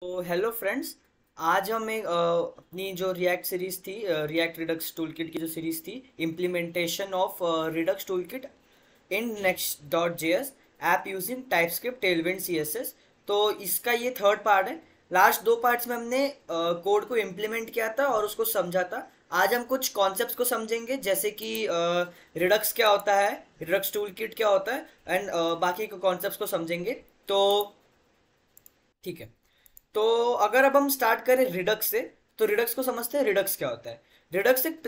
तो hello friends. आज हम अपनी जो रिएक्ट सीरीज थी, रिएक्ट रिडक्स टूलकिट की जो सीरीज थी, implementation of Redux toolkit in next dot JS app using TypeScript Tailwind CSS. तो इसका ये थर्ड पार्ट है। लास्ट दो पार्ट्स में हमने कोड को इम्प्लीमेंट किया था और उसको समझा था। आज हम कुछ कॉन्सेप्ट्स को समझेंगे, जैसे कि रिडक्स क्या होता है, रिडक्स टूलकिट क्या होता है, एंड बाकी के कॉन्सेप्ट्स को समझेंगे। तो ठीक है। तो अगर अब हम स्टार्ट करें रिडक्स से, तो रिडक्स को समझते हैं। रिडक्स क्या होता है? रिडक्स एक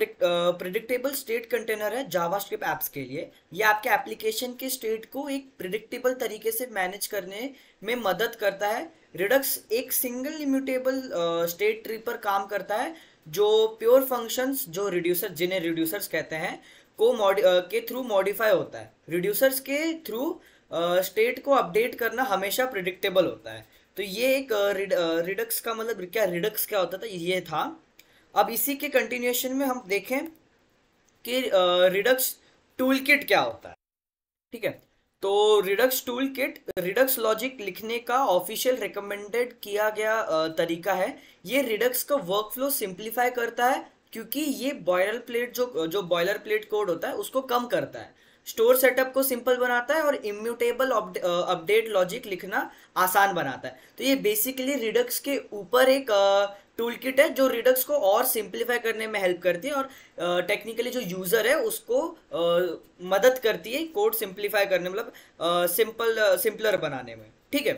प्रिडिक्टेबल स्टेट कंटेनर है जावास्क्रिप्ट ऐप्स के लिए। ये आपके एप्लीकेशन के स्टेट को एक प्रिडिक्टेबल तरीके से मैनेज करने में मदद करता है। रिडक्स एक सिंगल इम्यूटेबल स्टेट ट्री पर काम करता है, जो प्योर फंक्शंस, जो रिड्यूसर, जिन्हें रिड्यूसर्स कहते हैं, के थ्रू मॉडिफाई होता है। रिड्यूसर्स के थ्रू स्टेट को अपडेट करना हमेशा प्रिडिक्टेबल होता है। तो ये एक रिडक्स का मतलब क्या, रिडक्स क्या होता था, ये था। अब इसी के कंटिन्यूएशन में हम देखें कि रिडक्स टूलकिट क्या होता है। ठीक है। तो रिडक्स टूलकिट रिडक्स लॉजिक लिखने का ऑफिशियल रिकमेंडेड किया गया तरीका है। ये रिडक्स का वर्कफ्लो सिंप्लीफाई करता है, क्योंकि ये बॉयलर प्लेट जो बॉयलर प्लेट कोड होता है उसको कम करता है, स्टोर सेटअप को सिंपल बनाता है और इम्यूटेबल अपडेट लॉजिक लिखना आसान बनाता है। तो ये बेसिकली रिडक्स के ऊपर एक टूल किट है, जो रिडक्स को और सिंप्लीफाई करने में हेल्प करती है, और टेक्निकली जो यूज़र है उसको मदद करती है कोड सिंप्लीफाई करने, मतलब सिंपलर बनाने में। ठीक है।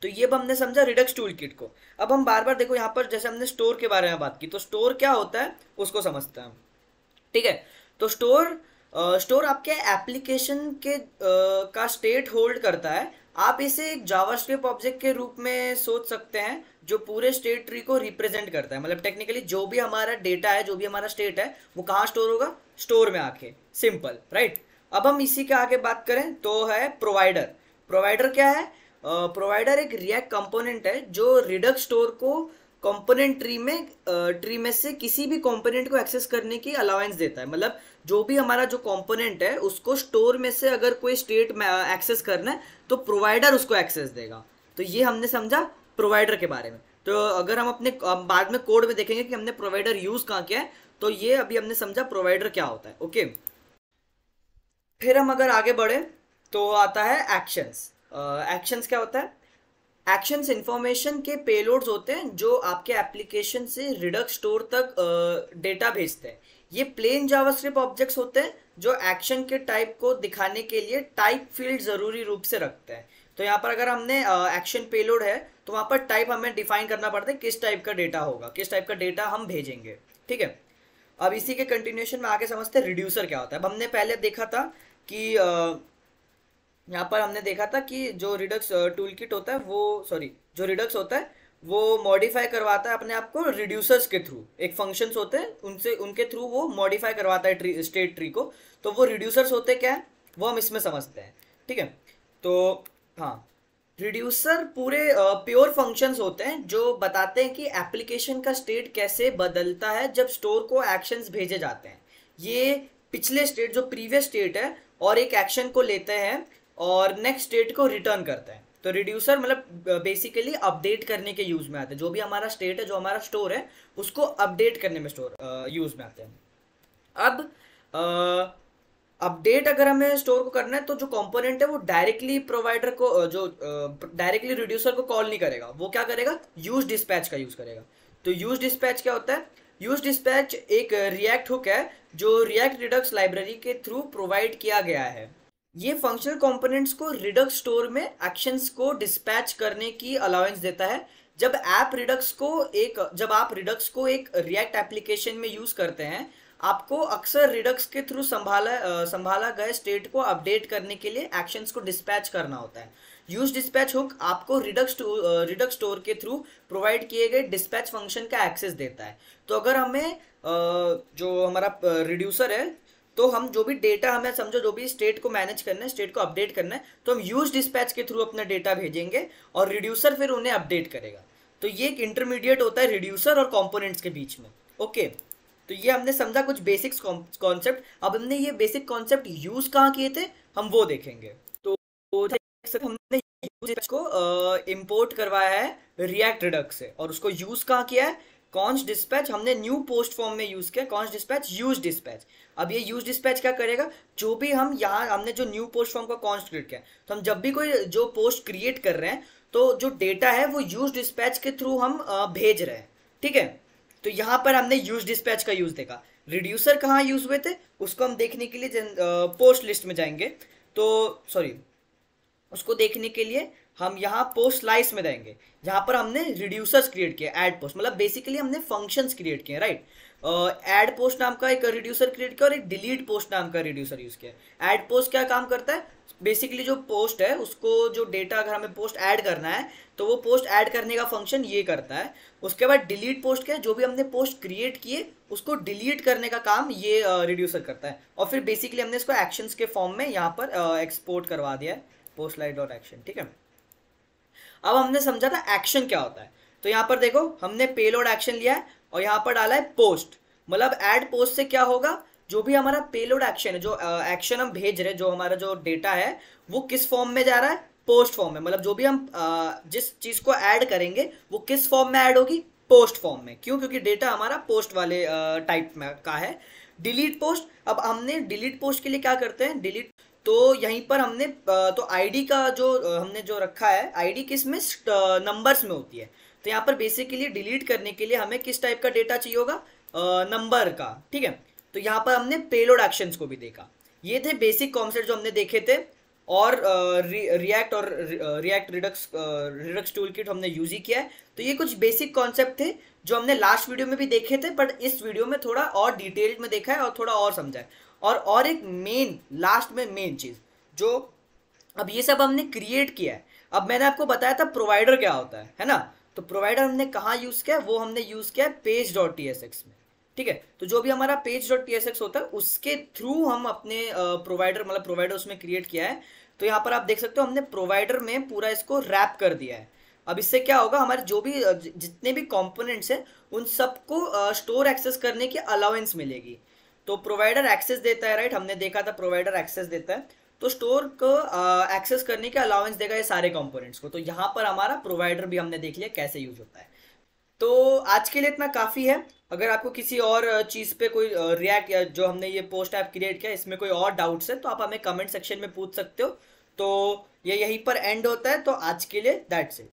तो ये अब हमने समझा रिडक्स टूल किट को। अब हम बार बार देखो यहाँ पर, जैसे हमने स्टोर के बारे में बात की, तो स्टोर क्या होता है उसको समझते हैं। ठीक है। तो स्टोर आपके एप्लीकेशन के का स्टेट होल्ड करता है। आप इसे एक जावास्क्रिप्ट ऑब्जेक्ट के रूप में सोच सकते हैं, जो पूरे स्टेट ट्री को रिप्रेजेंट करता है। मतलब टेक्निकली जो भी हमारा डेटा है, जो भी हमारा स्टेट है, वो कहाँ स्टोर होगा? स्टोर में आके। Simple, right. अब हम इसी के आगे बात करें तो है प्रोवाइडर। प्रोवाइडर क्या है? प्रोवाइडर एक रिएक्ट कंपोनेंट है, जो रिडक्स स्टोर को कंपोनेंट ट्री में से किसी भी कंपोनेंट को एक्सेस करने की अलाउंस देता है। मतलब जो भी हमारा जो कंपोनेंट है, उसको स्टोर में से अगर कोई स्टेट एक्सेस करना है, तो प्रोवाइडर उसको एक्सेस देगा। तो ये हमने समझा प्रोवाइडर के बारे में। तो अगर हम अपने बाद में कोड में देखेंगे कि हमने प्रोवाइडर यूज कहाँ किया है, तो ये अभी हमने समझा प्रोवाइडर क्या होता है। ओके। फिर हम अगर आगे बढ़े तो आता है एक्शंस। एक्शंस क्या होता है? एक्शंस इंफॉर्मेशन के पेलोड्स होते हैं, जो आपके एप्लीकेशन से रिडक्स स्टोर तक डेटा भेजते हैं। ये प्लेन जावास्क्रिप्ट ऑब्जेक्ट्स होते हैं, जो एक्शन के टाइप को दिखाने के लिए टाइप फील्ड जरूरी रूप से रखते हैं। तो यहाँ पर अगर हमने एक्शन पेलोड है, तो वहाँ पर टाइप हमें डिफाइन करना पड़ता है, किस टाइप का डेटा होगा, किस टाइप का डेटा हम भेजेंगे। ठीक है। अब इसी के कंटिन्यूएशन में आगे समझते हैं रिड्यूसर क्या होता है। अब हमने पहले देखा था कि यहाँ पर हमने देखा था कि जो रिडक्स टूल किट होता है, वो सॉरी जो रिडक्स होता है, वो मॉडिफाई करवाता है अपने आप को रिड्यूसर्स के थ्रू। एक फंक्शंस होते हैं, उनसे उनके थ्रू वो मॉडिफाई करवाता है स्टेट ट्री को। तो वो रिड्यूसर्स होते क्या है, वो हम इसमें समझते हैं। ठीक है। तो हाँ, रिड्यूसर पूरे प्योर फंक्शंस होते हैं, जो बताते हैं कि एप्लीकेशन का स्टेट कैसे बदलता है जब स्टोर को एक्शंस भेजे जाते हैं। ये पिछले स्टेट, जो प्रीवियस स्टेट है, और एक एक्शन को लेते हैं और नेक्स्ट स्टेट को रिटर्न करते हैं। तो रिड्यूसर मतलब बेसिकली अपडेट करने के यूज में आते हैं। जो भी हमारा स्टेट है, जो हमारा स्टोर है, उसको अपडेट करने में यूज में आते हैं। अब अपडेट अगर हमें स्टोर को करना है, तो जो कंपोनेंट है वो डायरेक्टली प्रोवाइडर को जो डायरेक्टली रिड्यूसर को कॉल नहीं करेगा। वो क्या करेगा? यूज डिस्पैच का यूज करेगा। तो यूज डिस्पैच क्या होता है? यूज डिस्पैच एक रिएक्ट हुक है, जो रिएक्ट रिडक्स लाइब्रेरी के थ्रू प्रोवाइड किया गया है। ये फंक्शनल कंपोनेंट्स को रिडक्स स्टोर में एक्शंस को डिस्पैच करने की अलाउंस देता है। जब आप रिडक्स को एक रिएक्ट एप्लीकेशन में यूज करते हैं, आपको अक्सर रिडक्स के थ्रू संभाला गए स्टेट को अपडेट करने के लिए एक्शंस को डिस्पैच करना होता है। यूज डिस्पैच हुक आपको रिडक्स स्टोर के थ्रू प्रोवाइड किए गए डिस्पैच फंक्शन का एक्सेस देता है। तो अगर हमें जो हमारा रिड्यूसर है, तो हम जो भी डेटा, हमें समझो जो भी स्टेट को मैनेज करना है, स्टेट को अपडेट करना है, तो हम यूज डिस्पैच के थ्रू अपना डेटा भेजेंगे और रिड्यूसर फिर उन्हें अपडेट करेगा। तो ये एक इंटरमीडिएट होता है रिड्यूसर और कंपोनेंट्स के बीच में। ओके। तो ये हमने समझा कुछ बेसिक्स कॉन्सेप्ट। अब हमने ये बेसिक कॉन्सेप्ट यूज कहाँ किए थे, हम वो देखेंगे। तो हमने को इंपोर्ट करवाया है रिएक्ट रिडक्स से, और उसको यूज कहाँ किया है, कॉन्स्ट डिस्पैच हमने न्यू पोस्ट फॉर्म में यूज किया, कॉन्स्ट डिस्पैच यूज डिस्पैच। अब ये यूज डिस्पैच क्या करेगा, जो भी हम यहाँ हमने जो न्यू पोस्ट फॉर्म का कॉन्स्ट क्रिएट किया, तो हम जब भी कोई जो पोस्ट क्रिएट कर रहे हैं तो जो डेटा है वो यूज डिस्पैच के थ्रू हम भेज रहे हैं, ठीक है। तो यहाँ पर हमने यूज डिस्पैच का यूज देखा। रिड्यूसर कहाँ यूज हुए थे उसको हम देखने के लिए पोस्ट लिस्ट में जाएंगे, तो सॉरी, उसको देखने के लिए हम यहाँ पोस्ट स्लाइस में देंगे, जहाँ पर हमने रिड्यूसर्स क्रिएट किए, ऐड पोस्ट, मतलब बेसिकली हमने फंक्शंस क्रिएट किए, राइट। ऐड पोस्ट नाम का एक रिड्यूसर क्रिएट किया और एक डिलीट पोस्ट नाम का रिड्यूसर यूज किया। ऐड पोस्ट क्या काम करता है, बेसिकली जो पोस्ट है उसको जो डेटा अगर हमें पोस्ट ऐड करना है तो वो पोस्ट ऐड करने का फंक्शन ये करता है। उसके बाद डिलीट पोस्ट क्या है, जो भी हमने पोस्ट क्रिएट किए उसको डिलीट करने का काम ये रिड्यूसर करता है। और फिर बेसिकली हमने इसको एक्शंस के फॉर्म में यहाँ पर एक्सपोर्ट करवा दिया है, पोस्ट लाइट डॉट एक्शन, ठीक है। अब हमने समझा था एक्शन क्या होता है, तो यहाँ पर देखो हमने पेलोड एक्शन लिया है और यहाँ पर डाला है पोस्ट, मतलब ऐड पोस्ट से क्या होगा, जो भी हमारा पेलोड एक्शन है, जो एक्शन हम भेज रहे हैं, जो हमारा जो डेटा है वो किस फॉर्म में जा रहा है, पोस्ट फॉर्म में। मतलब जो भी हम जिस चीज को ऐड करेंगे वो किस फॉर्म में ऐड होगी, पोस्ट फॉर्म में। क्यों, क्योंकि डेटा हमारा पोस्ट वाले टाइप में का है। डिलीट पोस्ट, अब हमने डिलीट पोस्ट के लिए क्या करते हैं, डिलीट, तो यहीं पर हमने तो आईडी का जो हमने जो रखा है, आईडी किस में, नंबर्स में होती है। तो यहाँ पर बेसिकली डिलीट करने के लिए हमें किस टाइप का डेटा चाहिए होगा, नंबर का, ठीक है। तो यहाँ पर हमने पेलोड एक्शंस को भी देखा। ये थे बेसिक कॉन्सेप्ट जो हमने देखे थे, और रिएक्ट और रिएक्ट रिडक्स टूल किट हमने यूज ही किया है। तो ये कुछ बेसिक कॉन्सेप्ट थे जो हमने लास्ट वीडियो में भी देखे थे, बट इस वीडियो में थोड़ा और डिटेल में देखा है और थोड़ा और समझा है। और एक मेन, लास्ट में मेन चीज जो, अब ये सब हमने क्रिएट किया है। अब मैंने आपको बताया था प्रोवाइडर क्या होता है ना। तो प्रोवाइडर हमने कहाँ यूज किया है, वो हमने यूज किया है page dot T S x में, ठीक है। तो जो भी हमारा page dot T S x होता है उसके थ्रू हम अपने प्रोवाइडर, मतलब प्रोवाइडर उसमें क्रिएट किया है। तो यहाँ पर आप देख सकते हो हमने प्रोवाइडर में पूरा इसको रैप कर दिया है। अब इससे क्या होगा, हमारे जो भी जितने भी कंपोनेंट्स हैं उन सबको स्टोर एक्सेस करने की अलाउंस मिलेगी। तो प्रोवाइडर एक्सेस देता है, राइट, हमने देखा था प्रोवाइडर एक्सेस देता है, तो स्टोर को एक्सेस करने के अलाउंस देगा ये सारे कंपोनेंट्स को। तो यहाँ पर हमारा प्रोवाइडर भी हमने देख लिया कैसे यूज होता है। तो आज के लिए इतना काफ़ी है। अगर आपको किसी और चीज़ पे कोई रिएक्ट या जो हमने ये पोस्ट ऐप क्रिएट किया इसमें कोई और डाउट्स है तो आप हमें कमेंट सेक्शन में पूछ सकते हो। तो ये यहीं पर एंड होता है, तो आज के लिए दैट्स इट।